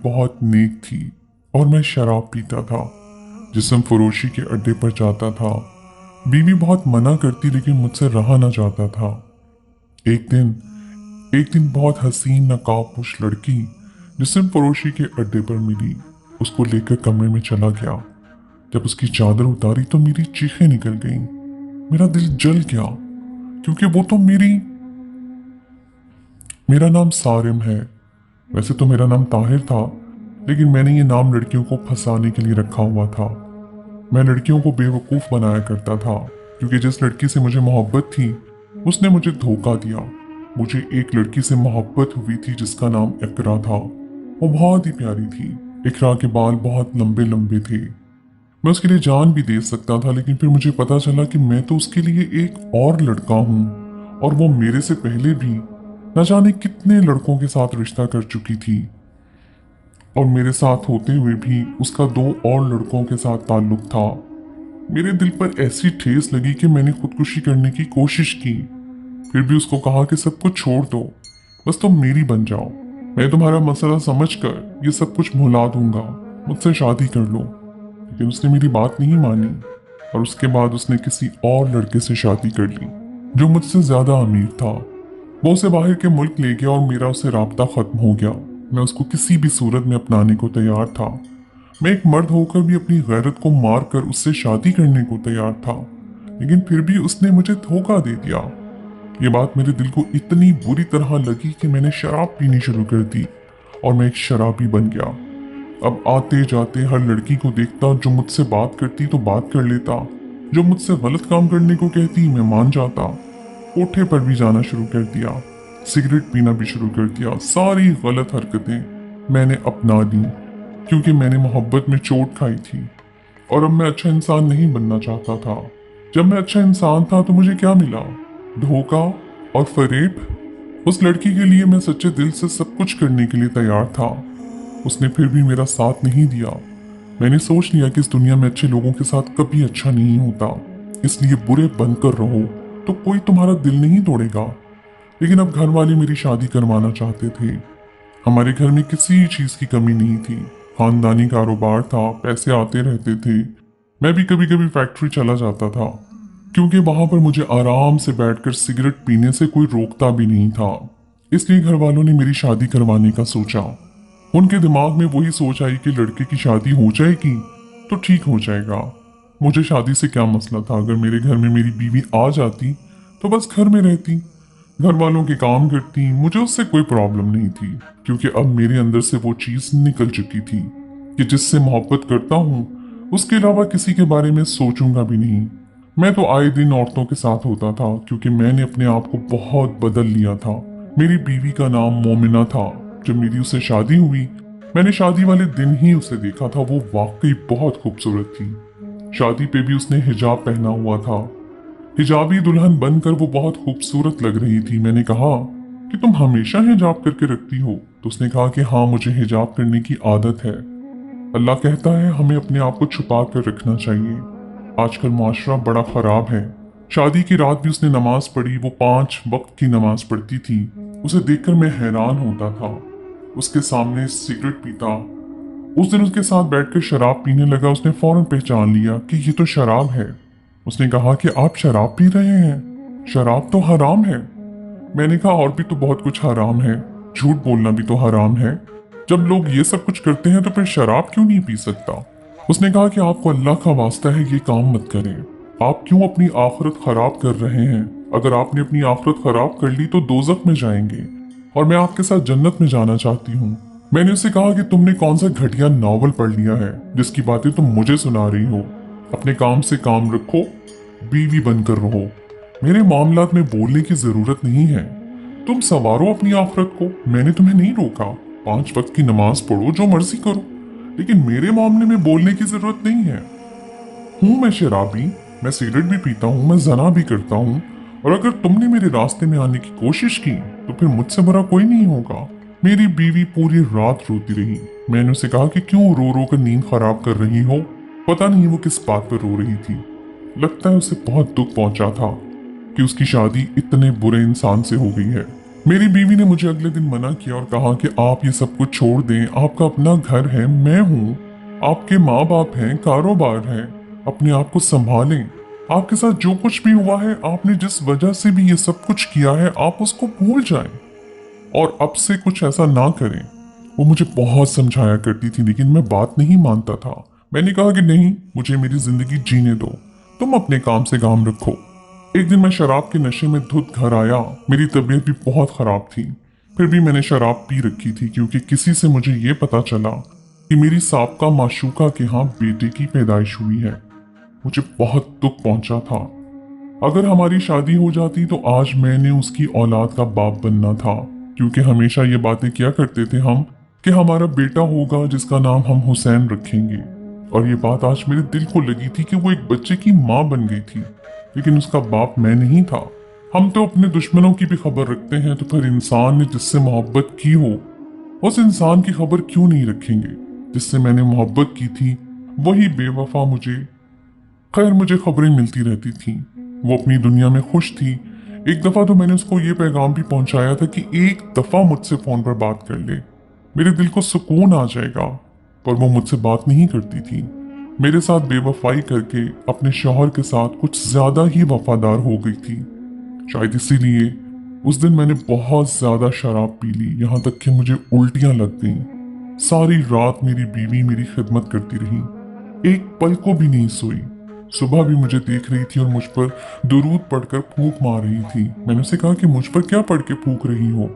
बहुत नेक थी और मैं शराब पीता था, जिस्म फरोशी के अड्डे पर जाता था। बीवी बहुत मना करती लेकिन मुझसे रहा ना जाता था। एक दिन बहुत हसीन नकाबपोश लड़की जिस्म फरोशी के अड्डे पर मिली। उसको लेकर कमरे में चला गया। जब उसकी चादर उतारी तो मेरी चीखें निकल गईं। मेरा दिल जल गया क्योंकि वो तो मेरा नाम सारिम है। वैसे तो मेरा नाम ताहिर था, लेकिन मैंने ये नाम लड़कियों को फंसाने के लिए रखा हुआ था। मैं लड़कियों को बेवकूफ़ बनाया करता था, क्योंकि जिस लड़की से मुझे मोहब्बत थी उसने मुझे धोखा दिया। मुझे एक लड़की से मोहब्बत हुई थी जिसका नाम इकरा था। वो बहुत ही प्यारी थी। इकरा के बाल बहुत लंबे लंबे थे। मैं उसके लिए जान भी दे सकता था, लेकिन फिर मुझे पता चला कि मैं तो उसके लिए एक और लड़का हूँ, और वो मेरे से पहले भी न जाने कितने लड़कों के साथ रिश्ता कर चुकी थी, और मेरे साथ होते हुए भी उसका 2 और लड़कों के साथ ताल्लुक था। मेरे दिल पर ऐसी ठेस लगी कि मैंने खुदकुशी करने की कोशिश की। फिर भी उसको कहा कि सब कुछ छोड़ दो, बस तुम मेरी बन जाओ। मैं तुम्हारा मसला समझकर ये सब कुछ भुला दूंगा, मुझसे शादी कर लो। लेकिन उसने मेरी बात नहीं मानी, और उसके बाद उसने किसी और लड़के से शादी कर ली जो मुझसे ज्यादा अमीर था। वो उसे बाहर के मुल्क ले गया और मेरा उससे राब्ता खत्म हो गया। मैं उसको किसी भी सूरत में अपनाने को तैयार था। मैं एक मर्द होकर भी अपनी गैरत को मार कर उससे शादी करने को तैयार था, लेकिन फिर भी उसने मुझे धोखा दे दिया। ये बात मेरे दिल को इतनी बुरी तरह लगी कि मैंने शराब पीनी शुरू कर दी, और मैं एक शराबी बन गया। अब आते जाते हर लड़की को देखता जो मुझसे बात करती तो बात कर लेता, जो मुझसे गलत काम करने को कहती मैं मान जाता। कोठे पर भी जाना शुरू कर दिया, सिगरेट पीना भी शुरू कर दिया। सारी गलत हरकतें मैंने अपना ली, क्योंकि मैंने मोहब्बत में चोट खाई थी, और अब मैं अच्छा इंसान नहीं बनना चाहता था। जब मैं अच्छा इंसान था तो मुझे क्या मिला? धोखा और फरेब। उस लड़की के लिए मैं सच्चे दिल से सब कुछ करने के लिए तैयार था। उसने फिर भी मेरा साथ नहीं दिया। मैंने सोच लिया कि इस दुनिया में अच्छे लोगों के साथ कभी अच्छा नहीं होता, इसलिए बुरे बनकर रहो तो कोई तुम्हारा दिल नहीं तोड़ेगा। लेकिन अब घर वाले मेरी शादी करवाना चाहते थे। हमारे घर में किसी चीज की कमी नहीं थी। खानदानी कारोबार था, पैसे आते रहते थे। मैं भी कभी कभी फैक्ट्री चला जाता था, क्योंकि वहां पर मुझे आराम से बैठकर सिगरेट पीने से कोई रोकता भी नहीं था। इसलिए घर वालों ने मेरी शादी करवाने का सोचा। उनके दिमाग में वही सोच आई कि लड़के की शादी हो जाएगी तो ठीक हो जाएगा। मुझे शादी से क्या मसला था? अगर मेरे घर में मेरी बीवी आ जाती तो बस घर में रहती, घर वालों के काम करती, मुझे उससे कोई प्रॉब्लम नहीं थी, क्योंकि अब मेरे अंदर से वो चीज निकल चुकी थी कि जिससे मोहब्बत करता हूँ उसके अलावा किसी के बारे में सोचूंगा भी नहीं। मैं तो आए दिन औरतों के साथ होता था, क्योंकि मैंने अपने आप को बहुत बदल लिया था। मेरी बीवी का नाम मोमिना था। जब मेरी उससे शादी हुई, मैंने शादी वाले दिन ही उसे देखा था। वो वाकई बहुत खूबसूरत थी। शादी पे भी उसने हिजाब पहना हुआ था। हिजाबी दुल्हन बनकर वो बहुत खूबसूरत लग रही थी। मैंने कहा कि तुम हमेशा हिजाब करके रखती हो? तो उसने कहा कि हाँ, मुझे हिजाब करने की आदत है। अल्लाह कहता है हमें अपने आप को छुपा कर रखना चाहिए। आजकल माशरा बड़ा खराब है। शादी की रात भी उसने नमाज पढ़ी। वो 5 वक्त की नमाज पढ़ती थी। उसे देखकर मैं हैरान होता था। उसके सामने सिगरेट पीता। उस दिन उसके साथ बैठकर शराब पीने लगा। उसने फौरन पहचान लिया कि ये तो शराब है। उसने कहा कि आप शराब पी रहे हैं? शराब तो हराम है। मैंने कहा और भी तो बहुत कुछ हराम है, झूठ बोलना भी तो हराम है। जब लोग ये सब कुछ करते हैं तो फिर शराब क्यों नहीं पी सकता? उसने कहा कि आपको अल्लाह का वास्ता है ये काम मत करें। आप क्यों अपनी आखिरत खराब कर रहे हैं? अगर आपने अपनी आखिरत खराब कर ली तो दोजख में जाएंगे, और मैं आपके साथ जन्नत में जाना चाहती हूँ। मैंने उसे कहा कि तुमने कौन सा घटिया नॉवल पढ़ लिया है जिसकी बातें तुम मुझे सुना रही हो? अपने काम से काम रखो, बीवी बनकर रहो। मेरे मामलात में बोलने की जरूरत नहीं है। तुम संवारो अपनी आखिरत को, मैंने तुम्हें नहीं रोका। 5 वक्त की नमाज पढ़ो, जो मर्जी करो, लेकिन मेरे मामले में बोलने की जरूरत नहीं है। हूँ मैं शराबी, मैं सिगरेट भी पीता हूँ, मैं जना भी करता हूँ, और अगर तुमने मेरे रास्ते में आने की कोशिश की तो फिर मुझसे बुरा कोई नहीं होगा। मेरी बीवी पूरी रात रोती रही। मैंने उसे कहा कि क्यों रो रो कर नींद खराब कर रही हो? पता नहीं वो किस बात पर रो रही थी। लगता है उसे बहुत दुख पहुंचा था कि उसकी शादी इतने बुरे इंसान से हो गई है। मेरी बीवी ने मुझे अगले दिन मना किया और कहा कि आप ये सब कुछ छोड़ दें, आपका अपना घर है, मैं हूँ, आपके माँ बाप हैं, कारोबार है, अपने आप को संभालें। आपके साथ जो कुछ भी हुआ है, आपने जिस वजह से भी ये सब कुछ किया है, आप उसको भूल जाएं और अब से कुछ ऐसा ना करें। वो मुझे बहुत समझाया करती थी लेकिन मैं बात नहीं मानता था। मैंने कहा कि नहीं, मुझे मेरी जिंदगी जीने दो, तुम अपने काम से काम रखो। एक दिन मैं शराब के नशे में धुत घर आया। मेरी तबीयत भी बहुत खराब थी, फिर भी मैंने शराब पी रखी थी क्योंकि किसी से मुझे ये पता चला कि मेरी साबका माशूका के यहाँ बेटे की पैदाइश हुई है। मुझे बहुत दुख पहुंचा था। अगर हमारी शादी हो जाती तो आज मैंने उसकी औलाद का बाप बनना था, क्योंकि हमेशा ये बातें किया करते थे हम कि हमारा बेटा होगा जिसका नाम हम हुसैन रखेंगे। और ये बात आज मेरे दिल को लगी थी कि वो एक बच्चे की माँ बन गई थी, लेकिन उसका बाप मैं नहीं था। हम तो अपने दुश्मनों की भी खबर रखते हैं, तो फिर इंसान ने जिससे मोहब्बत की हो उस इंसान की खबर क्यों नहीं रखेंगे। जिससे मैंने मोहब्बत की थी वही बेवफा मुझे खैर मुझे खबरें मिलती रहती थीं। वो अपनी दुनिया में खुश थी। एक दफा तो मैंने उसको ये पैगाम भी पहुंचाया था कि एक दफा मुझसे फोन पर बात कर ले, मेरे दिल को सुकून आ जाएगा। पर वो मुझसे बात नहीं करती थी। मेरे साथ बेवफाई करके अपने शौहर के साथ कुछ ज्यादा ही वफादार हो गई थी। शायद इसीलिए उस दिन मैंने बहुत ज्यादा शराब पी ली, यहाँ तक कि मुझे उल्टियां लग गईं। सारी रात मेरी बीवी मेरी खिदमत करती रही, एक पल को भी नहीं सोई। सुबह भी मुझे देख रही थी और मुझ पर दुरूद पढ़कर फूंक मार रही थी। मैंने उसे कहा कि मुझ पर क्या पढ़ के फूंक रही हो,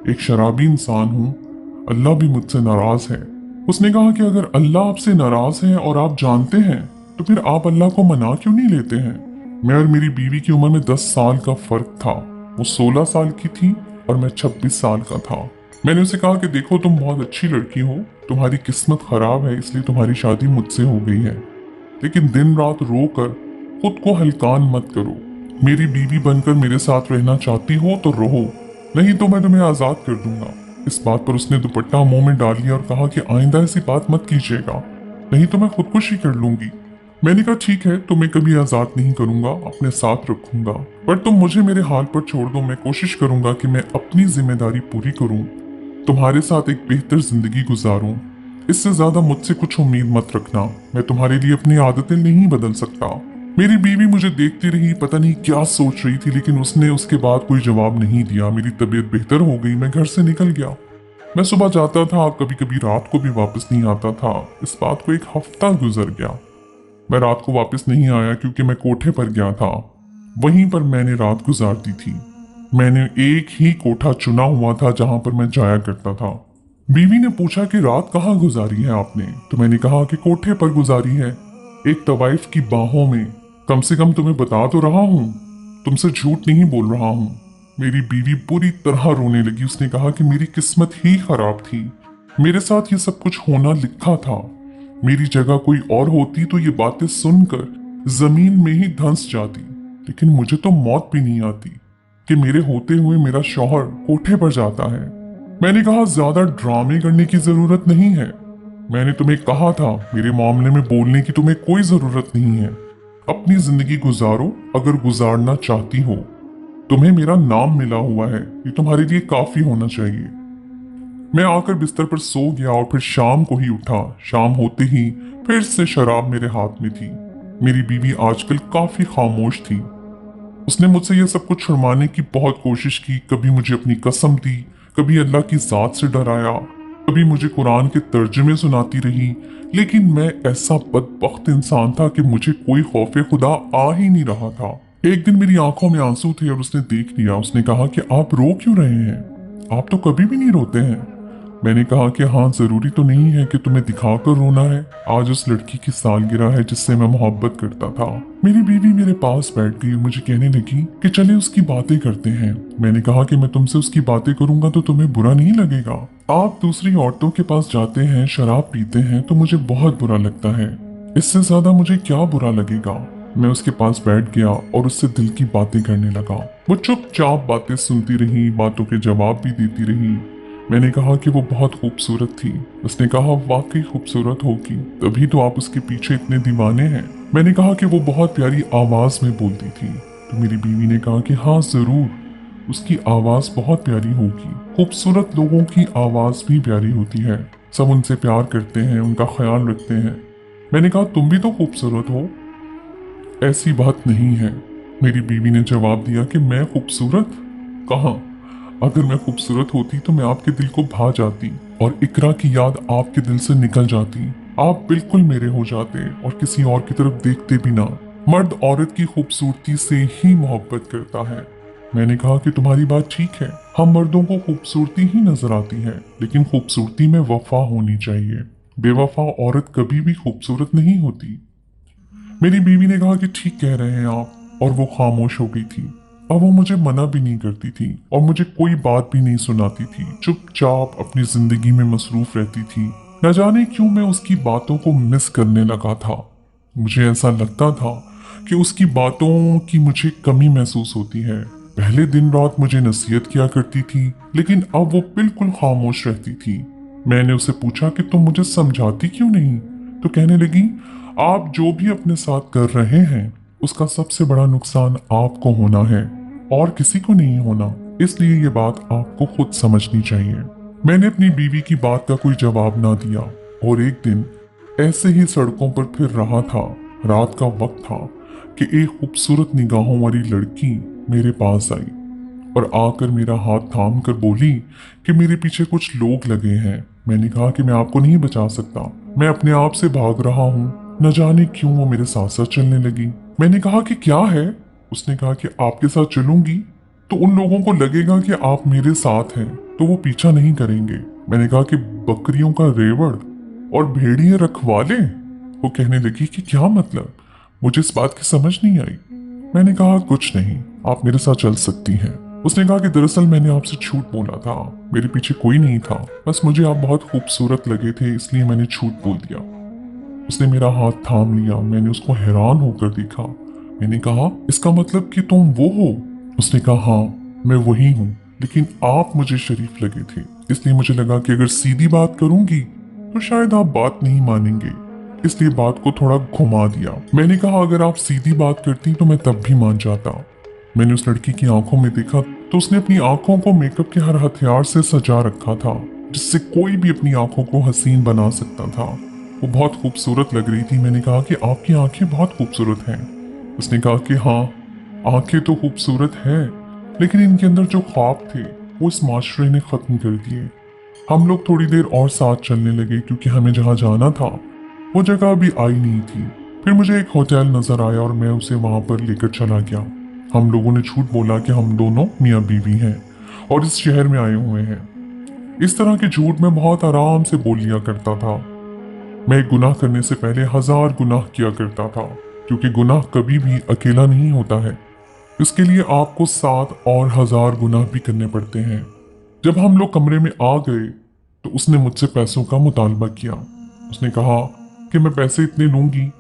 एक शराबी इंसान हूँ, अल्लाह भी मुझसे नाराज है। उसने कहा कि अगर अल्लाह आपसे नाराज है और आप जानते हैं तो फिर आप अल्लाह को मना क्यों नहीं लेते हैं। मैं और मेरी बीवी की उम्र में 10 साल का फर्क था। वो 16 साल की थी और मैं 26 साल का था। मैंने उसे कहा कि देखो, तुम बहुत अच्छी लड़की हो, तुम्हारी किस्मत खराब है इसलिए तुम्हारी शादी मुझसे हो गई है, लेकिन दिन रात रोकर खुद को हलकान मत करो। मेरी बीवी बनकर मेरे साथ रहना चाहती हो तो रहो, नहीं तो मैं तुम्हें आजाद कर दूंगा। इस बात पर उसने दुपट्टा मुंह में डाल लिया और कहा कि आइंदा ऐसी बात मत कीजिएगा, नहीं तो मैं खुदकुशी कर लूंगी। मैंने कहा ठीक है, तुम्हें कभी आजाद नहीं करूंगा, अपने साथ रखूंगा, पर तुम मुझे मेरे हाल पर छोड़ दो। मैं कोशिश करूंगा कि मैं अपनी जिम्मेदारी पूरी करूं, तुम्हारे साथ एक बेहतर जिंदगी गुजारूं। इससे ज्यादा मुझसे कुछ उम्मीद मत रखना, मैं तुम्हारे लिए अपनी आदतें नहीं बदल सकता। मेरी बीवी मुझे देखती रही, पता नहीं क्या सोच रही थी, लेकिन उसने उसके बाद कोई जवाब नहीं दिया। मेरी तबीयत बेहतर हो गई, मैं घर से निकल गया। मैं सुबह जाता था, कभी कभी रात को भी वापस नहीं आता था। इस बात को एक हफ्ता गुजर गया। मैं रात को वापस नहीं आया क्योंकि मैं कोठे पर गया था, वहीं पर मैंने रात गुजार दी थी। मैंने एक ही कोठा चुना हुआ था जहां पर मैं जाया करता था। बीवी ने पूछा कि रात कहाँ गुजारी है आपने, तो मैंने कहा कि कोठे पर गुजारी है, एक तवाइफ की बाहों में। कम से कम तुम्हें बता तो रहा हूँ, तुमसे झूठ नहीं बोल रहा हूँ। मेरी बीवी पूरी तरह रोने लगी। उसने कहा कि मेरी किस्मत ही खराब थी, मेरे साथ ये सब कुछ होना लिखा था। मेरी जगह कोई और होती तो ये बातें सुनकर जमीन में ही धंस जाती, लेकिन मुझे तो मौत भी नहीं आती कि मेरे होते हुए मेरा शौहर कोठे पर जाता है। मैंने कहा ज्यादा ड्रामे करने की जरूरत नहीं है, मैंने तुम्हें कहा था मेरे मामले में बोलने की तुम्हें कोई जरूरत नहीं है। अपनी जिंदगी गुजारो अगर गुजारना चाहती हो। तुम्हें मेरा नाम मिला हुआ है, ये तुम्हारे लिए काफी होना चाहिए। मैं आकर बिस्तर पर सो गया और फिर शाम को ही उठा। शाम होते ही फिर से शराब मेरे हाथ में थी। मेरी बीवी आजकल काफी खामोश थी। उसने मुझसे यह सब कुछ छुड़वाने की बहुत कोशिश की। कभी मुझे अपनी कसम दी, कभी अल्लाह की जात से डराया, कभी मुझे कुरान के तर्जुमे सुनाती रही, लेकिन मैं ऐसा बदबख्त इंसान था कि मुझे कोई खौफे खुदा आ ही नहीं रहा था। एक दिन मेरी आंखों में आंसू थे और उसने देख लिया। उसने कहा कि आप रो क्यों रहे हैं, आप तो कभी भी नहीं रोते हैं। मैंने कहा कि हाँ, जरूरी तो नहीं है कि तुम्हें दिखाकर रोना है। आज उस लड़की की सालगिरह है जिससे मैं मोहब्बत करता था। मेरी बीवी मेरे पास बैठ गई, मुझे कहने लगी कि चले उसकी बातें करते हैं। मैंने कहा कि मैं तुमसे उसकी बातें करूंगा तो तुम्हें बुरा नहीं लगेगा। आप दूसरी औरतों के पास जाते हैं, शराब पीते हैं तो मुझे बहुत बुरा लगता है, इससे ज्यादा मुझे क्या बुरा लगेगा। मैं उसके पास बैठ गया और उससे दिल की बातें करने लगा। वो चुपचाप बातें सुनती रही, बातों के जवाब भी देती रही। मैंने कहा कि वो बहुत खूबसूरत थी। उसने कहा वाकई खूबसूरत होगी, तभी तो आप उसके पीछे इतने दीवाने हैं। मैंने कहा कि वो बहुत प्यारी आवाज में बोलती थी। तो मेरी बीवी ने कहा कि हाँ जरूर, उसकी आवाज़ बहुत प्यारी होगी। खूबसूरत लोगों की आवाज़ भी प्यारी होती है, सब उनसे प्यार करते हैं, उनका ख्याल रखते हैं। मैंने कहा तुम भी तो खूबसूरत हो। ऐसी बात नहीं है, मेरी बीवी ने जवाब दिया कि मैं खूबसूरत? कहाँ? अगर मैं खूबसूरत होती तो मैं आपके दिल को भा जाती और इकरा की याद आपके दिल से निकल जाती। आप बिल्कुल मेरे हो जाते और किसी और की तरफ देखते भी ना। मर्द औरत की खूबसूरती से ही मोहब्बत करता है। मैंने कहा कि तुम्हारी बात ठीक है, हम मर्दों को खूबसूरती ही नजर आती है, लेकिन खूबसूरती में वफा होनी चाहिए। बेवफा औरत कभी भी खूबसूरत नहीं होती। मेरी बीवी ने कहा कि ठीक कह रहे हैं आप, और वो खामोश हो गई थी। अब वो मुझे मना भी नहीं करती थी और मुझे कोई बात भी नहीं सुनाती थी, चुपचाप अपनी जिंदगी में मसरूफ रहती थी। न जाने क्यों मैं उसकी बातों को मिस करने लगा था। मुझे ऐसा लगता था कि उसकी बातों की मुझे कमी महसूस होती है। पहले दिन रात मुझे नसीहत किया करती थी, लेकिन अब वो बिल्कुल खामोश रहती थी। मैंने उसे पूछा कि तुम मुझे समझाती क्यों नहीं? तो कहने लगी, आप जो भी अपने साथ कर रहे हैं उसका सबसे बड़ा नुकसान आपको होना है और किसी को नहीं होना, इसलिए ये बात आपको खुद समझनी चाहिए। मैंने अपनी बीवी की बात का कोई जवाब ना दिया और एक दिन ऐसे ही सड़कों पर फिर रहा था। रात का वक्त था कि एक खूबसूरत निगाहों वाली लड़की मेरे पास आई और आकर मेरा हाथ थाम कर बोली कि मेरे पीछे कुछ लोग लगे हैं। मैंने कहा कि मैं आपको नहीं बचा सकता, मैं अपने आप से भाग रहा हूँ। न जाने क्यों वो मेरे साथ साथ चलने लगी। मैंने कहा कि क्या है? उसने कहा कि आपके साथ चलूंगी तो उन लोगों को लगेगा कि आप मेरे साथ हैं, तो वो पीछा नहीं करेंगे। मैंने कहा कि बकरियों का रेवड़ और भेड़िए रखवाले? वो कहने लगी कि क्या मतलब? मुझे इस बात की समझ नहीं आई। मैंने कहा कुछ नहीं, आप मेरे साथ चल सकती हैं। उसने कहा कि दरअसल मैंने आपसे झूठ बोला था, मेरे पीछे कोई नहीं था, बस मुझे आप बहुत खूबसूरत लगे थे इसलिए मैंने झूठ बोल दिया। उसने मेरा हाथ थाम लिया। मैंने उसको हैरान होकर देखा। मैंने कहा इसका मतलब कि तुम वो हो? उसने कहा हाँ मैं वही हूँ, लेकिन आप मुझे शरीफ लगे थे, इसलिए मुझे लगा कि अगर सीधी बात करूंगी तो शायद आप बात नहीं मानेंगे, इसलिए बात को थोड़ा घुमा दिया। मैंने कहा अगर आप सीधी बात करती तो मैं तब भी मान जाता। मैंने उस लड़की की आंखों में देखा तो उसने अपनी आंखों को मेकअप के हर हथियार से सजा रखा था, जिससे कोई भी अपनी आंखों को हसीन बना सकता था। वो बहुत खूबसूरत लग रही थी। मैंने कहा कि आपकी आंखें बहुत खूबसूरत हैं। उसने कहा कि हाँ, आंखें तो खूबसूरत हैं, लेकिन इनके अंदर जो ख्वाब थे वो इस माशरे ने खत्म कर दिए। हम लोग थोड़ी देर और साथ चलने लगे क्योंकि हमें जहाँ जाना था वो जगह अभी आई नहीं थी। फिर मुझे एक होटल नजर आया और मैं उसे वहां पर लेकर चला गया। हम लोगों ने झूठ बोला कि हम दोनों मियाँ बीवी हैं और इस शहर में आए हुए हैं। इस तरह के झूठ मैं बहुत आराम से बोल लिया करता था। मैं एक गुनाह करने से पहले 1000 गुनाह किया करता था, क्योंकि गुनाह कभी भी अकेला नहीं होता है, इसके लिए आपको 7 और 1000 गुनाह भी करने पड़ते हैं। जब हम लोग कमरे में आ गए तो उसने मुझसे पैसों का मुतालबा किया। उसने कहा कि मैं पैसे इतने लूंगी।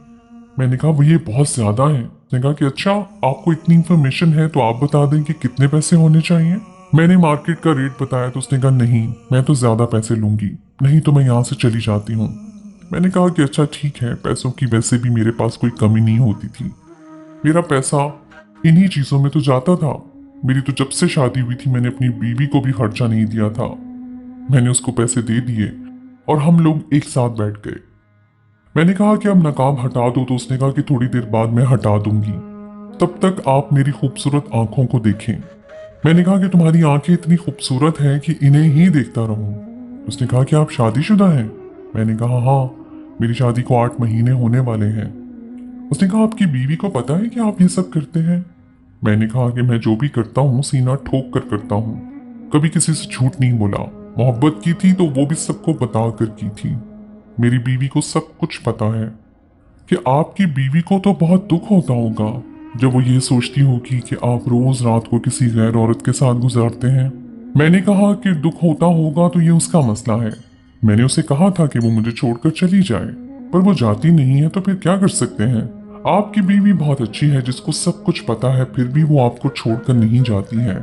मैंने कहा वो ये बहुत ज्यादा है। उसने कहा कि अच्छा, आपको इतनी इंफॉर्मेशन है तो आप बता दें कि कितने पैसे होने चाहिए। मैंने मार्केट का रेट बताया तो उसने कहा नहीं, मैं तो ज्यादा पैसे लूंगी, नहीं तो मैं यहाँ से चली जाती हूँ। मैंने कहा कि अच्छा ठीक है, पैसों की वैसे भी मेरे पास कोई कमी नहीं होती थी, मेरा पैसा इन्हीं चीजों में तो जाता था। मेरी तो जब से शादी हुई थी मैंने अपनी बीवी को भी खर्चा नहीं दिया था। मैंने उसको पैसे दे दिए और हम लोग एक साथ बैठ गए। मैंने कहा कि अब नकाब हटा दो, तो उसने कहा कि थोड़ी देर बाद मैं हटा दूंगी, तब तक आप मेरी खूबसूरत आंखों को देखें। मैंने कहा कि तुम्हारी आंखें इतनी खूबसूरत हैं कि इन्हें ही देखता रहूं। उसने कहा कि आप शादीशुदा हैं? मैंने कहा हाँ, मेरी शादी को 8 महीने होने वाले हैं। उसने कहा आपकी बीवी को पता है कि आप ये सब करते हैं? मैंने कहा कि मैं जो भी करता हूँ सीना ठोक कर करता हूँ, कभी किसी से झूठ नहीं बोला। मोहब्बत की थी तो वो भी सबको बता कर की थी। मेरी बीवी को सब कुछ पता है। कि आपकी बीवी को तो बहुत दुख होता होगा जब वो ये सोचती होगी कि आप रोज रात को किसी गैर औरत के साथ गुजारते हैं। मैंने कहा कि दुख होता होगा तो ये उसका मसला है। मैंने उसे कहा था कि वो मुझे छोड़कर चली जाए, पर वो जाती नहीं है तो फिर क्या कर सकते हैं। आपकी बीवी बहुत अच्छी है जिसको सब कुछ पता है, फिर भी वो आपको छोड़कर नहीं जाती है।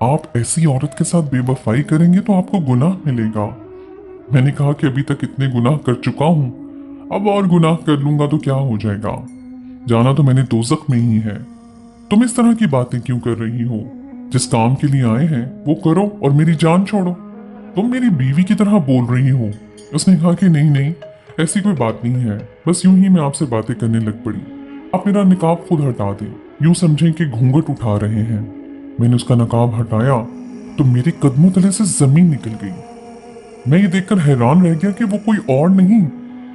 आप ऐसी औरत के साथ बेवफाई करेंगे तो आपको गुनाह मिलेगा। मैंने कहा कि अभी तक इतने गुनाह कर चुका हूँ, अब और गुनाह कर लूंगा तो क्या हो जाएगा, जाना तो मैंने दोज़ख में ही है। तुम इस तरह की बातें क्यों कर रही हो? जिस काम के लिए आए हैं वो करो और मेरी जान छोड़ो। तुम मेरी बीवी की तरह बोल रही हो। उसने कहा कि नहीं नहीं, ऐसी कोई बात नहीं है, बस यूं ही मैं आपसे बातें करने लग पड़ी। आप मेरा निकाब खुद हटा दें, यूं समझें कि घूंघट उठा रहे हैं। मैंने उसका नकाब हटाया तो मेरे कदमों तले से जमीन निकल गई। मैं ये देखकर हैरान रह गया कि वो कोई और नहीं,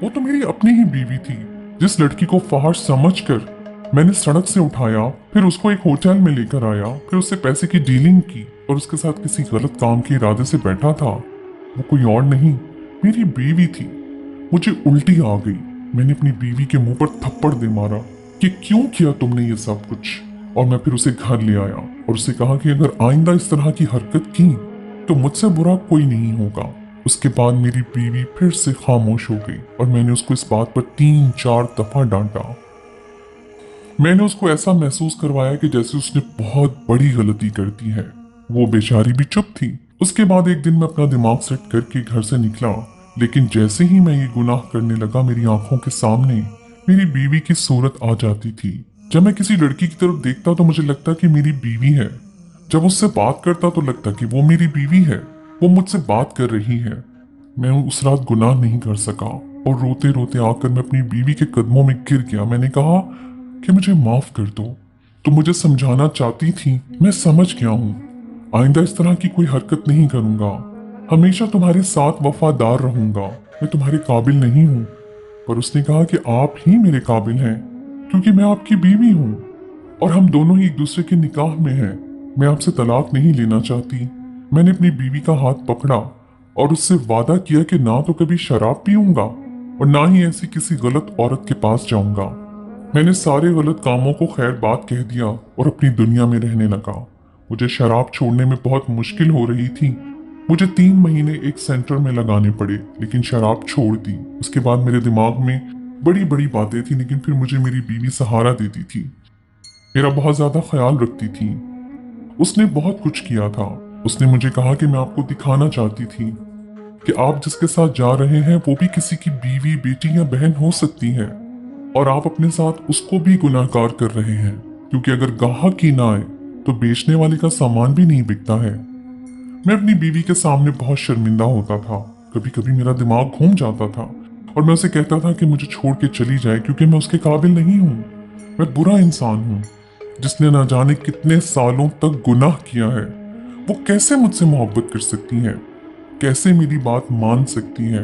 वो तो मेरी अपनी ही बीवी थी, जिस लड़की को फहाश समझकर मैंने सड़क से उठाया, फिर उसको एक होटल में लेकर आया, फिर उससे पैसे की डीलिंग की और उसके साथ किसी गलत काम के इरादे से बैठा था। वो कोई और नहीं, मेरी बीवी थी। मुझे उल्टी आ गई। मैंने अपनी बीवी के मुंह पर थप्पड़ दे मारा कि क्यों किया तुमने ये सब कुछ। और मैं फिर उसे घर ले आया और उससे कहा कि अगर आइंदा इस तरह की हरकत की तो मुझसे बुरा कोई नहीं होगा। उसके बाद मेरी बीवी फिर से खामोश हो गई और मैंने उसको इस बात पर 3-4 दफा डांटा। मैंने उसको ऐसा महसूस करवाया कि जैसे उसने बहुत बड़ी गलती कर दी है। वो बेचारी भी चुप थी। उसके बाद एक दिन मैं अपना दिमाग सेट करके घर से निकला, लेकिन जैसे ही मैं ये गुनाह करने लगा मेरी आंखों के सामने मेरी बीवी की सूरत आ जाती थी। जब मैं किसी लड़की की तरफ देखता तो मुझे लगता कि मेरी बीवी है, जब उससे बात करता तो लगता कि वो मेरी बीवी है, वो मुझसे बात कर रही है। मैं उस रात गुनाह नहीं कर सका और रोते रोते आकर मैं अपनी बीवी के कदमों में गिर गया। मैंने कहा कि मुझे माफ कर दो, तुम मुझे समझाना चाहती थी, मैं समझ गया हूँ, आइंदा इस तरह की कोई हरकत नहीं करूंगा, हमेशा तुम्हारे साथ वफादार रहूंगा, मैं तुम्हारे काबिल नहीं हूँ। पर उसने कहा कि आप ही मेरे काबिल हैं, क्योंकि मैं आपकी बीवी हूँ और हम दोनों ही एक दूसरे के निकाह में हैं। मैं आपसे तलाक नहीं लेना चाहती। मैंने अपनी बीवी का हाथ पकड़ा और उससे वादा किया कि ना तो कभी शराब पीऊंगा और ना ही ऐसी किसी गलत औरत के पास जाऊंगा। मैंने सारे गलत कामों को खैर बात कह दिया और अपनी दुनिया में रहने लगा। मुझे शराब छोड़ने में बहुत मुश्किल हो रही थी। मुझे 3 महीने एक सेंटर में लगाने पड़े, लेकिन शराब छोड़ दी। उसके बाद मेरे दिमाग में बड़ी बड़ी बातें थी, लेकिन फिर मुझे मेरी बीवी सहारा देती थी, मेरा बहुत ज्यादा ख्याल रखती थी। उसने बहुत कुछ किया था। उसने मुझे कहा कि मैं आपको दिखाना चाहती थी कि आप जिसके साथ जा रहे हैं वो भी किसी की बीवी, बेटी या बहन हो सकती है और आप अपने साथ उसको भी गुनाहगार कर रहे हैं, क्योंकि अगर गाहक ही ना आए तो बेचने वाले का सामान भी नहीं बिकता है। मैं अपनी बीवी के सामने बहुत शर्मिंदा होता था। कभी कभी मेरा दिमाग घूम जाता था और मैं उसे कहता था कि मुझे छोड़ के चली जाए, क्योंकि मैं उसके काबिल नहीं हूँ। मैं बुरा इंसान हूँ जिसने ना जाने कितने सालों तक गुनाह किया है। वो कैसे मुझसे मोहब्बत कर सकती है, कैसे मेरी बात मान सकती है,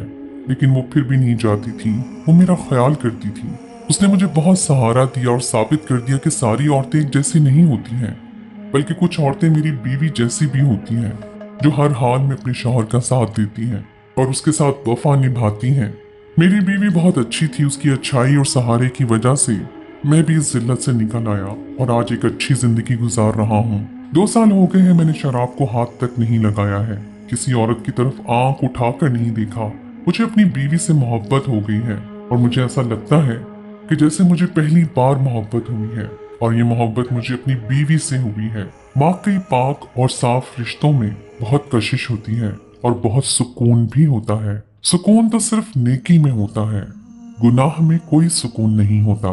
लेकिन वो फिर भी नहीं जाती थी, वो मेरा ख्याल करती थी। उसने मुझे बहुत सहारा दिया और साबित कर दिया कि सारी औरतें एक जैसी नहीं होती हैं, बल्कि कुछ औरतें मेरी बीवी जैसी भी होती हैं, जो हर हाल में अपने शौहर का साथ देती हैं और उसके साथ वफा निभाती हैं। मेरी बीवी बहुत अच्छी थी। उसकी अच्छाई और सहारे की वजह से मैं भी इस जिल्लत से निकल आया और आज एक अच्छी जिंदगी गुजार रहा हूँ। 2 साल हो गए हैं मैंने शराब को हाथ तक नहीं लगाया है, किसी औरत की तरफ आंख उठाकर नहीं देखा। मुझे अपनी बीवी से मोहब्बत हो गई है और मुझे ऐसा लगता है कि जैसे मुझे पहली बार मोहब्बत हुई है, और ये मोहब्बत मुझे अपनी बीवी से हुई है। वाकई पाक और साफ रिश्तों में बहुत कशिश होती है और बहुत सुकून भी होता है। सुकून तो सिर्फ नेकी में होता है, गुनाह में कोई सुकून नहीं होता।